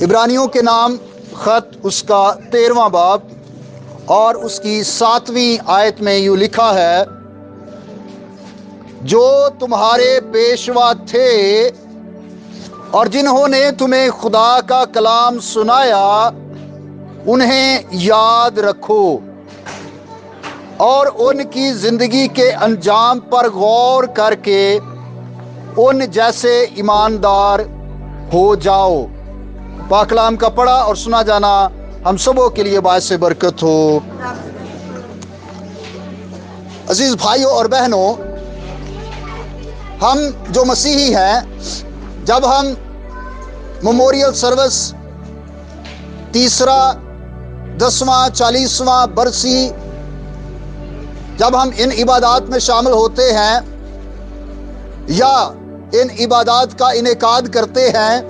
عبرانیوں کے نام خط اس کا 13واں باب اور اس کی 7ویں آیت میں یوں لکھا ہے، جو تمہارے پیشوا تھے اور جنہوں نے تمہیں خدا کا کلام سنایا انہیں یاد رکھو اور ان کی زندگی کے انجام پر غور کر کے ان جیسے ایماندار ہو جاؤ۔ پاک کلام کا پڑھا اور سنا جانا ہم سبوں کے لیے باعث برکت ہو۔ عزیز بھائیوں اور بہنوں، ہم جو مسیحی ہیں، جب ہم میموریل سروس 3، 10واں، 40واں برسی، جب ہم ان عبادات میں شامل ہوتے ہیں یا ان عبادات کا انعقاد کرتے ہیں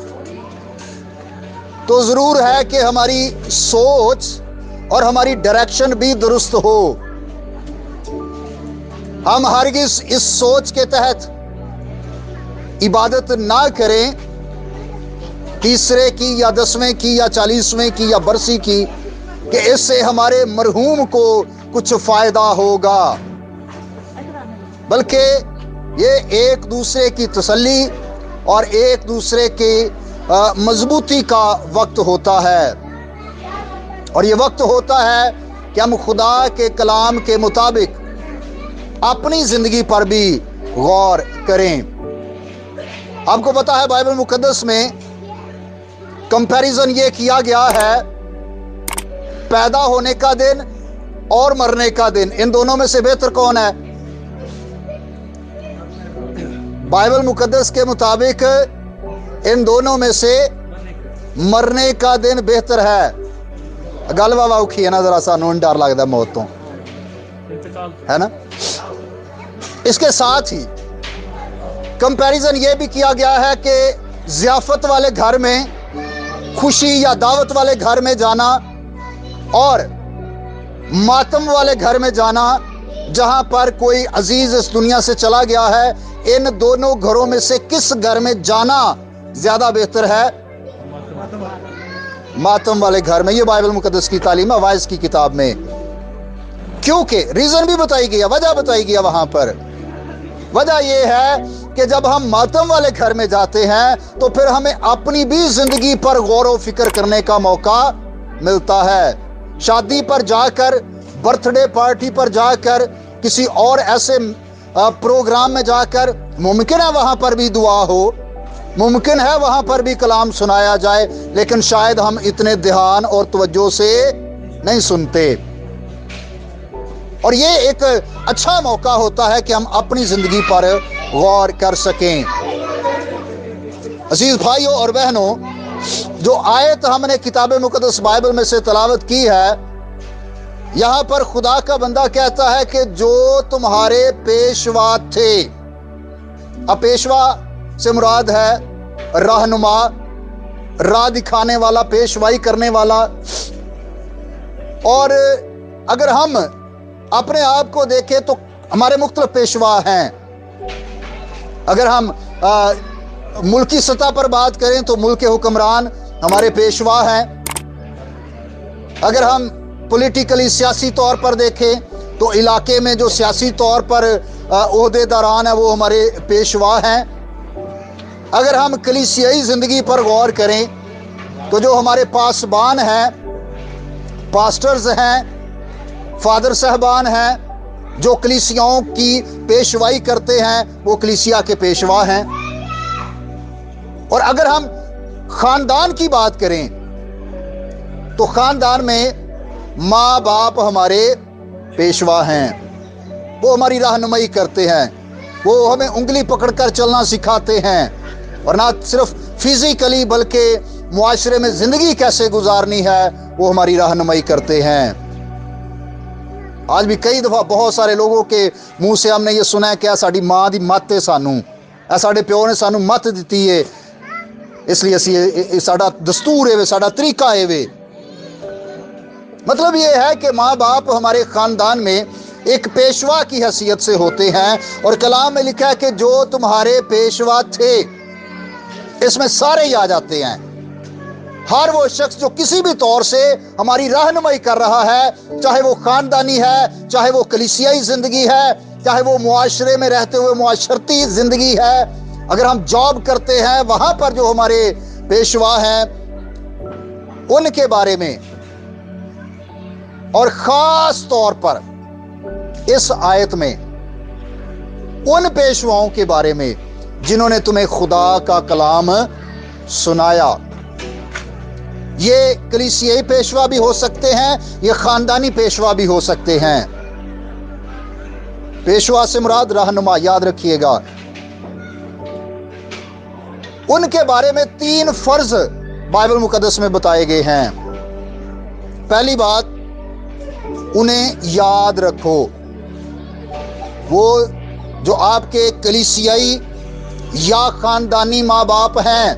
تو ضرور ہے کہ ہماری سوچ اور ہماری ڈائریکشن بھی درست ہو۔ ہم ہرگز اس سوچ کے تحت عبادت نہ کریں 30 کی یا 10ویں کی یا 40ویں کی یا برسی کی کہ اس سے ہمارے مرحوم کو کچھ فائدہ ہوگا، بلکہ یہ ایک دوسرے کی تسلی اور ایک دوسرے کی مضبوطی کا وقت ہوتا ہے، اور یہ وقت ہوتا ہے کہ ہم خدا کے کلام کے مطابق اپنی زندگی پر بھی غور کریں۔ آپ کو پتا ہے بائبل مقدس میں کمپیریزن یہ کیا گیا ہے، پیدا ہونے کا دن اور مرنے کا دن، ان دونوں میں سے بہتر کون ہے؟ بائبل مقدس کے مطابق ان دونوں میں سے مرنے کا دن بہتر ہے۔ گل واہ اوکھی ہے نا، ذرا سانوں ڈر لگتا ہے موت تو، ہے نا؟ اس کے ساتھ ہی کمپیریزن یہ بھی کیا گیا ہے کہ ضیافت والے گھر میں، خوشی یا دعوت والے گھر میں جانا اور ماتم والے گھر میں جانا جہاں پر کوئی عزیز اس دنیا سے چلا گیا ہے، ان دونوں گھروں میں سے کس گھر میں جانا زیادہ بہتر ہے؟ ماتم والے گھر میں۔ یہ بائبل مقدس کی تعلیم ہے وائز کی کتاب میں، کیونکہ ریزن بھی بتائی گیا، وجہ بتائی گیا وہاں پر۔ وجہ یہ ہے کہ جب ہم ماتم والے گھر میں جاتے ہیں تو پھر ہمیں اپنی بھی زندگی پر غور و فکر کرنے کا موقع ملتا ہے۔ شادی پر جا کر، برتھ ڈے پارٹی پر جا کر، کسی اور ایسے پروگرام میں جا کر ممکن ہے وہاں پر بھی دعا ہو، ممکن ہے وہاں پر بھی کلام سنایا جائے، لیکن شاید ہم اتنے دھیان اور توجہ سے نہیں سنتے، اور یہ ایک اچھا موقع ہوتا ہے کہ ہم اپنی زندگی پر غور کر سکیں۔ عزیز بھائیوں اور بہنوں، جو آیت ہم نے کتاب مقدس بائبل میں سے تلاوت کی ہے، یہاں پر خدا کا بندہ کہتا ہے کہ جو تمہارے پیشوا تھے۔ اب پیشوا سے مراد ہے رہنما، راہ دکھانے والا، پیشوائی کرنے والا۔ اور اگر ہم اپنے آپ کو دیکھیں تو ہمارے مختلف پیشوا ہیں۔ اگر ہم ملکی سطح پر بات کریں تو ملک حکمران ہمارے پیشوا ہیں۔ اگر ہم پولیٹیکلی سیاسی طور پر دیکھیں تو علاقے میں جو سیاسی طور پر عہدے داران ہیں وہ ہمارے پیشوا ہیں۔ اگر ہم کلیسیائی زندگی پر غور کریں تو جو ہمارے پاسبان ہیں، پاسٹرز ہیں، فادر صاحبان ہیں، جو کلیسیاؤں کی پیشوائی کرتے ہیں، وہ کلیسیا کے پیشوا ہیں۔ اور اگر ہم خاندان کی بات کریں تو خاندان میں ماں باپ ہمارے پیشوا ہیں، وہ ہماری رہنمائی کرتے ہیں، وہ ہمیں انگلی پکڑ کر چلنا سکھاتے ہیں، اور نہ صرف فزیکلی بلکہ معاشرے میں زندگی کیسے گزارنی ہے وہ ہماری رہنمائی کرتے ہیں۔ آج بھی کئی دفعہ بہت سارے لوگوں کے منہ سے ہم نے یہ سنا ہے کہ ساڈی ماں دی مت ہے، سانوں ساڈے پیو نے سانوں مت دیتی ہے، اس لیے اسی ساڈا دستور ہے، ساڈا طریقہ ہے۔ مطلب یہ ہے کہ ماں باپ ہمارے خاندان میں ایک پیشوا کی حیثیت سے ہوتے ہیں، اور کلام میں لکھا ہے کہ جو تمہارے پیشوا تھے، اس میں سارے ہی آ جاتے ہیں۔ ہر وہ شخص جو کسی بھی طور سے ہماری رہنمائی کر رہا ہے، چاہے وہ خاندانی ہے، چاہے وہ کلیسیائی زندگی ہے، چاہے وہ معاشرے میں رہتے ہوئے معاشرتی زندگی ہے، اگر ہم جاب کرتے ہیں وہاں پر جو ہمارے پیشوا ہیں ان کے بارے میں، اور خاص طور پر اس آیت میں ان پیشواؤں کے بارے میں جنہوں نے تمہیں خدا کا کلام سنایا۔ یہ کلیسیائی پیشوا بھی ہو سکتے ہیں، یہ خاندانی پیشوا بھی ہو سکتے ہیں۔ پیشوا سے مراد رہنما، یاد رکھیے گا۔ ان کے بارے میں 3 فرض بائبل مقدس میں بتائے گئے ہیں۔ پہلی بات، انہیں یاد رکھو۔ وہ جو آپ کے کلیسیائی یا خاندانی ماں باپ ہیں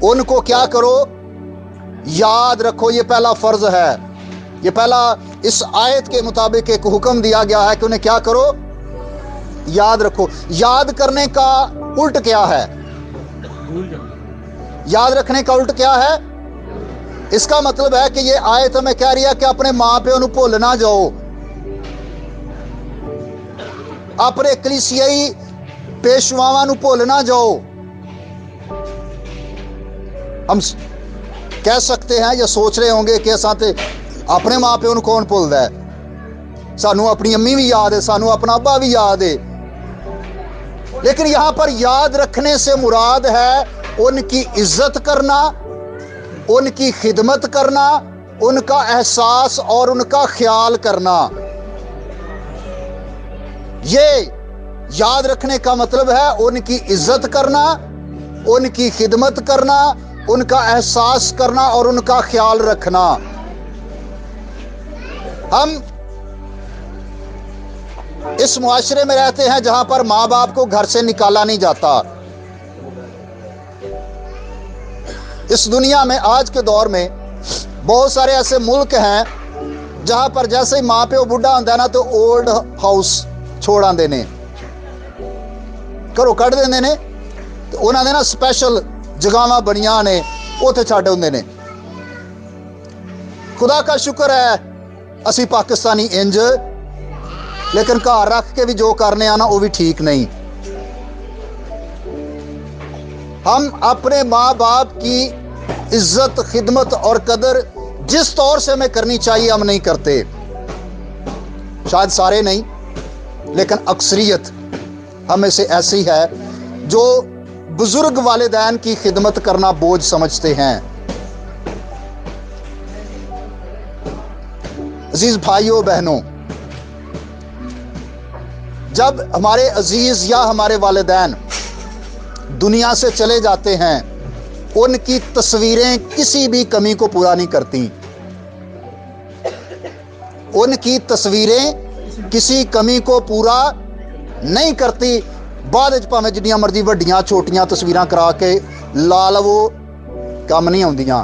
ان کو کیا کرو؟ یاد رکھو۔ یہ پہلا فرض ہے، یہ پہلا اس آیت کے مطابق ایک حکم دیا گیا ہے کہ انہیں کیا کرو؟ یاد رکھو۔ یاد کرنے کا الٹ کیا ہے؟ یاد رکھنے کا الٹ کیا ہے؟ اس کا مطلب ہے کہ یہ آیت ہمیں کہہ رہی ہے کہ اپنے ماں پہ انہوں بھول نہ جاؤ، اپنے کلیسیائی پیشواواں نوں بھول نہ جاؤ۔ ہم کہہ سکتے ہیں یا سوچ رہے ہوں گے کہ ساتھ اپنے ماں پہ انہوں کون بھولدا ہے؟ سانوں اپنی امی بھی یاد ہے، سانوں اپنا ابا بھی یاد ہے، لیکن یہاں پر یاد رکھنے سے مراد ہے ان کی عزت کرنا، ان کی خدمت کرنا، ان کا احساس اور ان کا خیال کرنا۔ یہ یاد رکھنے کا مطلب ہے ان کی عزت کرنا، ان کی خدمت کرنا، ان کا احساس کرنا اور ان کا خیال رکھنا۔ ہم اس معاشرے میں رہتے ہیں جہاں پر ماں باپ کو گھر سے نکالا نہیں جاتا۔ اس دنیا میں آج کے دور میں بہت سارے ایسے ملک ہیں جہاں پر جیسے ہی ماں پہ وہ بڈھا ہوتا ہے نا تو اولڈ ہاؤس چھوڑ آندے نے، گھروں کڈ دیندے نے، انہاں نے نا سپیشل جگہاں بنیاں نے اوتھے چھڈ ہوندے نے۔ خدا کا شکر ہے اسی پاکستانی انج، لیکن گھر رکھ کے بھی جو کرنے آنا وہ بھی ٹھیک نہیں۔ ہم اپنے ماں باپ کی عزت، خدمت اور قدر جس طور سے ہمیں کرنی چاہیے ہم نہیں کرتے۔ شاید سارے نہیں، لیکن اکثریت ہمیں سے ایسی ہے جو بزرگ والدین کی خدمت کرنا بوجھ سمجھتے ہیں۔ عزیز بھائیوں بہنوں، جب ہمارے عزیز یا ہمارے والدین دنیا سے چلے جاتے ہیں ان کی تصویریں کسی بھی کمی کو پورا نہیں کرتی، ان کی تصویریں کسی کمی کو پورا نہیں کرتی۔ بعد میں جنیاں مرضی وڈیاں چھوٹیاں تصویراں کرا کے لا لو، کم نہیں آندیاں۔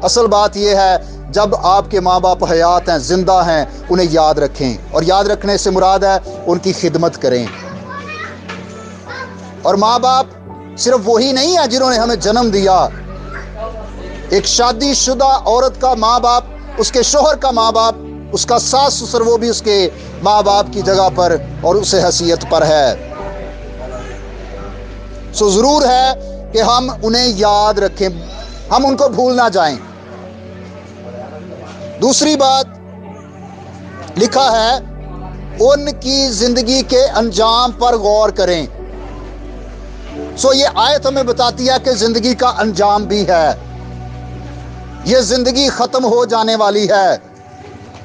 اصل بات یہ ہے جب آپ کے ماں باپ حیات ہیں، زندہ ہیں، انہیں یاد رکھیں، اور یاد رکھنے سے مراد ہے ان کی خدمت کریں۔ اور ماں باپ صرف وہی نہیں ہے جنہوں نے ہمیں جنم دیا۔ ایک شادی شدہ عورت کا ماں باپ، اس کے شوہر کا ماں باپ، اس کا ساس سسر، وہ بھی اس کے ماں باپ کی جگہ پر اور اسے حیثیت پر ہے۔ سو ضرور ہے کہ ہم انہیں یاد رکھیں، ہم ان کو بھول نہ جائیں۔ دوسری بات لکھا ہے ان کی زندگی کے انجام پر غور کریں۔ سو یہ آیت ہمیں بتاتی ہے کہ زندگی کا انجام بھی ہے، یہ زندگی ختم ہو جانے والی ہے۔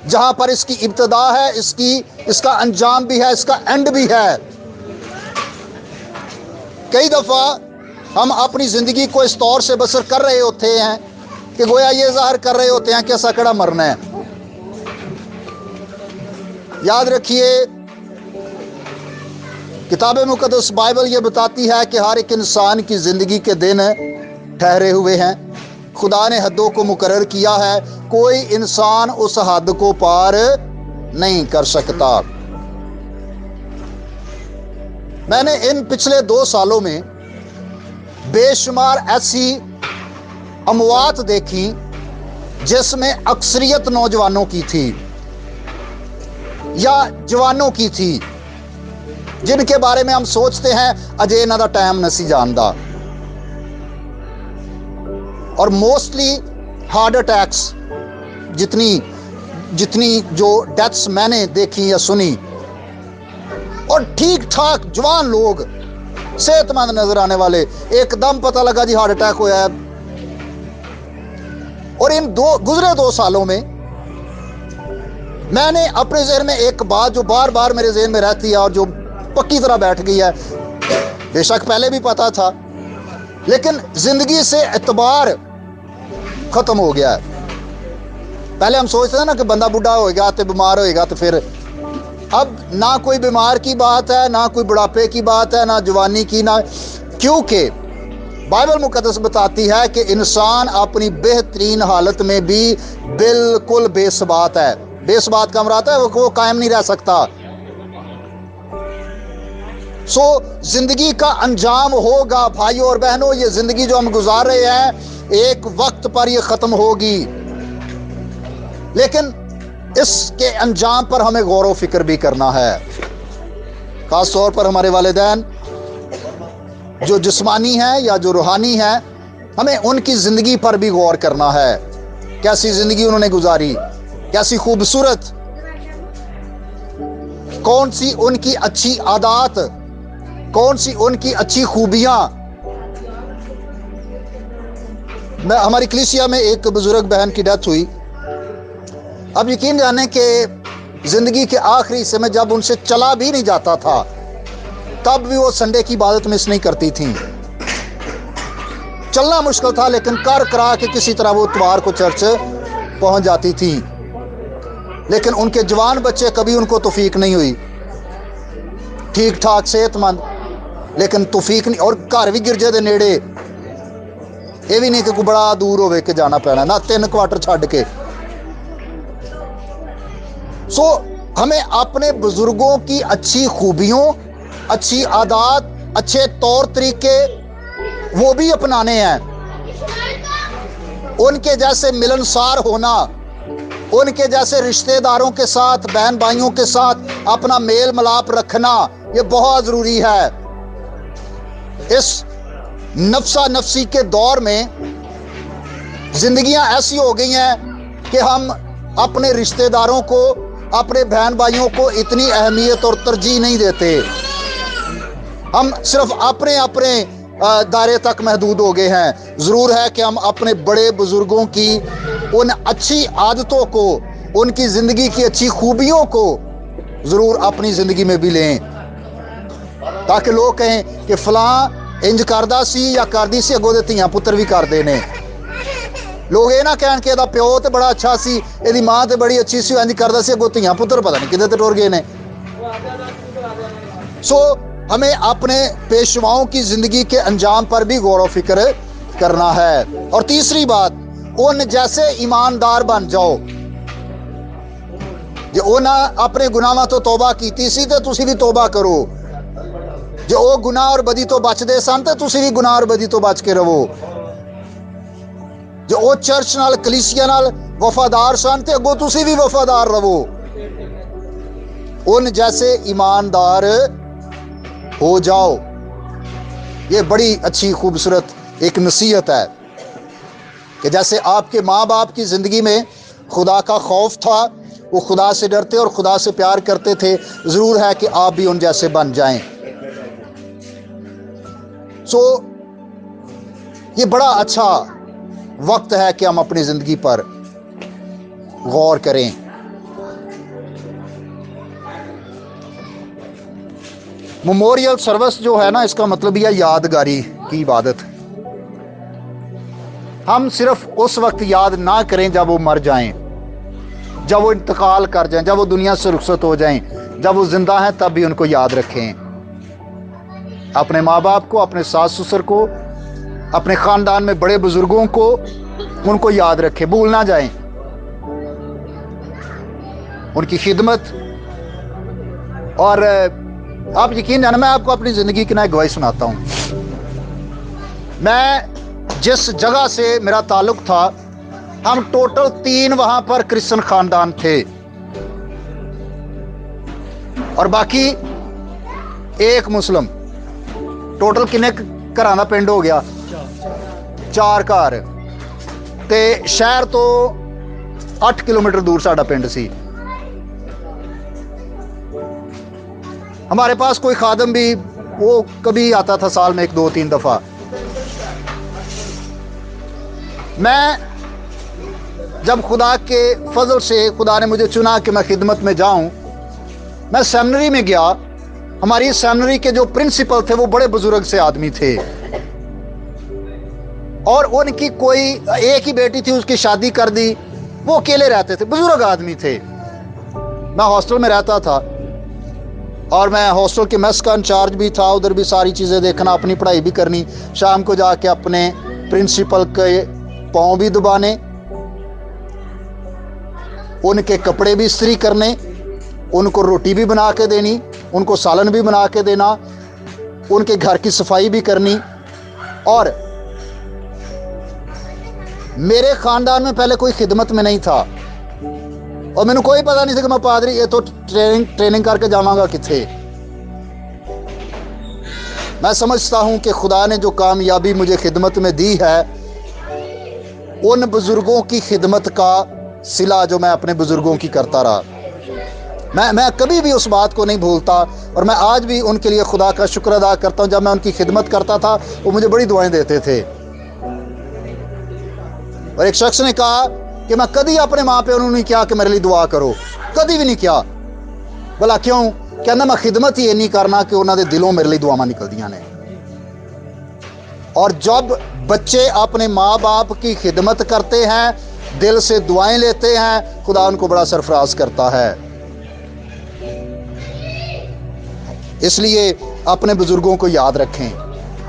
جہاں پر اس کی ابتدا ہے اس کا انجام بھی ہے، اس کا اینڈ بھی ہے۔ کئی دفعہ ہم اپنی زندگی کو اس طور سے بسر کر رہے ہوتے ہیں کہ گویا یہ ظاہر کر رہے ہوتے ہیں کہ ایسا کڑا مرنا ہے۔ یاد رکھیے کتاب مقدس بائبل یہ بتاتی ہے کہ ہر ایک انسان کی زندگی کے دن ٹھہرے ہوئے ہیں۔ خدا نے حدوں کو مقرر کیا ہے، کوئی انسان اس حد کو پار نہیں کر سکتا۔ میں نے ان پچھلے 2 سالوں میں بے شمار ایسی اموات دیکھی جس میں اکثریت نوجوانوں کی تھی یا جوانوں کی تھی، جن کے بارے میں ہم سوچتے ہیں اجے انہاں دا ٹائم نسی جاندا، اور موسٹلی ہارٹ اٹیکس، جتنی جو ڈیتھس میں نے دیکھی یا سنی، اور ٹھیک ٹھاک جوان لوگ صحت مند نظر آنے والے، ایک دم پتہ لگا جی ہارٹ اٹیک ہوا ہے۔ اور ان گزرے 2 سالوں میں میں نے اپنے ذہن میں ایک بات جو بار بار میرے ذہن میں رہتی ہے اور جو پکی طرح بیٹھ گئی ہے، بے شک پہلے بھی پتا تھا، لیکن زندگی سے اعتبار ختم ہو گیا ہے۔ پہلے ہم سوچتے ہیں نا کہ بندہ بوڑھا ہوئے گا تو بیمار ہوئے گا، تو پھر اب نہ کوئی بیمار کی بات ہے، نہ کوئی بڑھاپے کی بات ہے، نہ جوانی کی، نہ، کیونکہ بائبل مقدس بتاتی ہے کہ انسان اپنی بہترین حالت میں بھی بالکل بے ثبات ہے۔ بے ثبات کا مراد ہے وہ قائم نہیں رہ سکتا۔ زندگی کا انجام ہوگا بھائیوں اور بہنوں، یہ زندگی جو ہم گزار رہے ہیں ایک وقت پر یہ ختم ہوگی، لیکن اس کے انجام پر ہمیں غور و فکر بھی کرنا ہے۔ خاص طور پر ہمارے والدین جو جسمانی ہیں یا جو روحانی ہیں، ہمیں ان کی زندگی پر بھی غور کرنا ہے۔ کیسی زندگی انہوں نے گزاری، کیسی خوبصورت، کون سی ان کی اچھی عادات، کون سی ان کی اچھی خوبیاں۔ ہماری کلیسیا میں ایک بزرگ بہن کی ڈیتھ ہوئی۔ اب یقین جانیں کہ زندگی کے آخری حصے میں جب ان سے چلا بھی نہیں جاتا تھا، تب بھی وہ سنڈے کی عبادت مس نہیں کرتی تھیں۔ چلنا مشکل تھا لیکن کرا کے کسی طرح وہ اتوار کو چرچ پہنچ جاتی تھیں، لیکن ان کے جوان بچے کبھی ان کو توفیق نہیں ہوئی، ٹھیک ٹھاک صحت مند، لیکن توفیق نہیں، اور گھر بھی گرجے دے نیڑے، یہ بھی نہیں کہ کوئی بڑا دور ہوئے کہ جانا پینا، نہ 3 کوارٹر چھڈ کے۔ ہمیں اپنے بزرگوں کی اچھی خوبیوں، اچھی عادات، اچھے طور طریقے وہ بھی اپنانے ہیں، ان کے جیسے ملنسار ہونا، ان کے جیسے رشتہ داروں کے ساتھ، بہن بھائیوں کے ساتھ اپنا میل ملاپ رکھنا، یہ بہت ضروری ہے۔ اس نفسا نفسی کے دور میں زندگیاں ایسی ہو گئی ہیں کہ ہم اپنے رشتہ داروں کو، اپنے بہن بھائیوں کو اتنی اہمیت اور ترجیح نہیں دیتے، ہم صرف اپنے دائرے تک محدود ہو گئے ہیں۔ ضرور ہے کہ ہم اپنے بڑے بزرگوں کی ان اچھی عادتوں کو، ان کی زندگی کی اچھی خوبیوں کو ضرور اپنی زندگی میں بھی لیں، تاکہ لوگ کہیں کہ فلاں انج کردہ سی یا کردی سی، اگوں دے دھیاں پتر بھی کر دینے۔ لوگ یہ نہ کہن کہ دا پیو تے بڑا اچھا سی، یہ ماں تے بڑی اچھی سی، انج کردہ سی، اگوں دھیاں پتر پتہ نہیں کدھر تے ٹر گئے نے۔ ہمیں اپنے پیشواؤں کی زندگی کے انجام پر بھی غور و فکر کرنا ہے۔ اور تیسری بات، ان جیسے ایماندار بن جاؤ۔ جو انہاں اپنے گناہاں تو توبہ کیتی سی تے تسی بھی توبہ کرو، جو وہ گناہ اور بدی تو بچ دے سن تے تسی بھی گناہ اور بدی تو بچ کے رہو، جو وہ چرچ نال، کلیسیا نال وفادار سن تے اگوں تسی بھی وفادار رہو، ان جیسے ایماندار ہو جاؤ۔ یہ بڑی اچھی خوبصورت ایک نصیحت ہے کہ جیسے آپ کے ماں باپ کی زندگی میں خدا کا خوف تھا، وہ خدا سے ڈرتے اور خدا سے پیار کرتے تھے، ضرور ہے کہ آپ بھی ان جیسے بن جائیں۔ یہ بڑا اچھا وقت ہے کہ ہم اپنی زندگی پر غور کریں۔ میموریل سروس جو ہے نا، اس کا مطلب یہ یادگاری کی عبادت۔ ہم صرف اس وقت یاد نہ کریں جب وہ مر جائیں، جب وہ انتقال کر جائیں، جب وہ دنیا سے رخصت ہو جائیں، جب وہ زندہ ہیں تب بھی ان کو یاد رکھیں۔ اپنے ماں باپ کو، اپنے ساس سسر کو، اپنے خاندان میں بڑے بزرگوں کو، ان کو یاد رکھیں، بھول نہ جائیں ان کی خدمت۔ اور آپ یقین جانا، میں آپ کو اپنی زندگی کی نہ گواہی سناتا ہوں۔ میں جس جگہ سے میرا تعلق تھا ہم ٹوٹل 3 وہاں پر کرسچن خاندان تھے اور باقی 1 مسلم. ٹوٹل کنے گھراں دا پنڈ ہو گیا 4 گھر تے شہر تو 8 کلومیٹر دور ساڈا پنڈ سی. ہمارے پاس کوئی خادم بھی وہ کبھی آتا تھا سال میں 1 2 3 دفعہ. میں جب خدا کے فضل سے خدا نے مجھے چنا کہ میں خدمت میں جاؤں, میں سیمنری میں گیا. ہماری سیمنری کے جو پرنسپل تھے وہ بڑے بزرگ سے آدمی تھے اور ان کی کوئی ایک ہی بیٹی تھی, اس کی شادی کر دی. وہ اکیلے رہتے تھے, بزرگ آدمی تھے. میں ہاسٹل میں رہتا تھا اور میں ہاسٹل کے میس کا انچارج بھی تھا. ادھر بھی ساری چیزیں دیکھنا, اپنی پڑھائی بھی کرنی, شام کو جا کے اپنے پرنسپل کے پاؤں بھی دبانے, ان کے کپڑے بھی استری کرنے, ان کو روٹی بھی بنا کے دینی, ان کو سالن بھی بنا کے دینا, ان کے گھر کی صفائی بھی کرنی. اور میرے خاندان میں پہلے کوئی خدمت میں نہیں تھا اور میں نے کوئی پتہ نہیں تھا کہ میں پادری یہ تو ٹریننگ کر کے جاواں گا کتنے. میں سمجھتا ہوں کہ خدا نے جو کامیابی مجھے خدمت میں دی ہے ان بزرگوں کی خدمت کا صلہ جو میں اپنے بزرگوں کی کرتا رہا, میں کبھی بھی اس بات کو نہیں بھولتا اور میں آج بھی ان کے لیے خدا کا شکر ادا کرتا ہوں. جب میں ان کی خدمت کرتا تھا وہ مجھے بڑی دعائیں دیتے تھے. اور ایک شخص نے کہا کہ میں کدی اپنے ماں پہ انہوں نے کیا کہ میرے لیے دعا کرو, کدی بھی نہیں کیا. بلا کیوں؟ کہنا میں خدمت ہی نہیں کرنا کہ انہوں نے دلوں میرے لیے دعاواں نکل دیاں نے. اور جب بچے اپنے ماں باپ کی خدمت کرتے ہیں, دل سے دعائیں لیتے ہیں, خدا ان کو بڑا سرفراز کرتا ہے. اس لیے اپنے بزرگوں کو یاد رکھیں,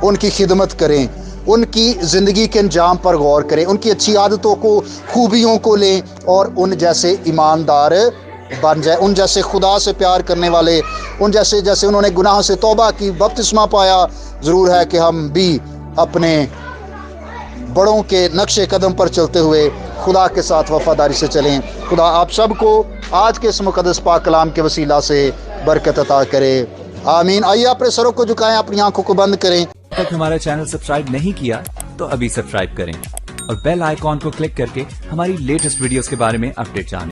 ان کی خدمت کریں, ان کی زندگی کے انجام پر غور کریں, ان کی اچھی عادتوں کو خوبیوں کو لیں اور ان جیسے ایماندار بن جائیں, ان جیسے خدا سے پیار کرنے والے, ان جیسے انہوں نے گناہ سے توبہ کی, بپتسمہ پایا. ضرور ہے کہ ہم بھی اپنے بڑوں کے نقش قدم پر چلتے ہوئے خدا کے ساتھ وفاداری سے چلیں. خدا آپ سب کو آج کے اس مقدس پاک کلام کے وسیلہ سے برکت عطا کرے. آمین. آئیے اپنے سروں کو جھکائیں, اپنی آنکھوں کو بند کریں. تک ہمارا چینل سبسکرائب نہیں کیا تو ابھی سبسکرائب کریں اور بیل آئیکن کو کلک کر کے ہماری لیٹسٹ ویڈیوز کے بارے میں اپڈیٹ جانیں.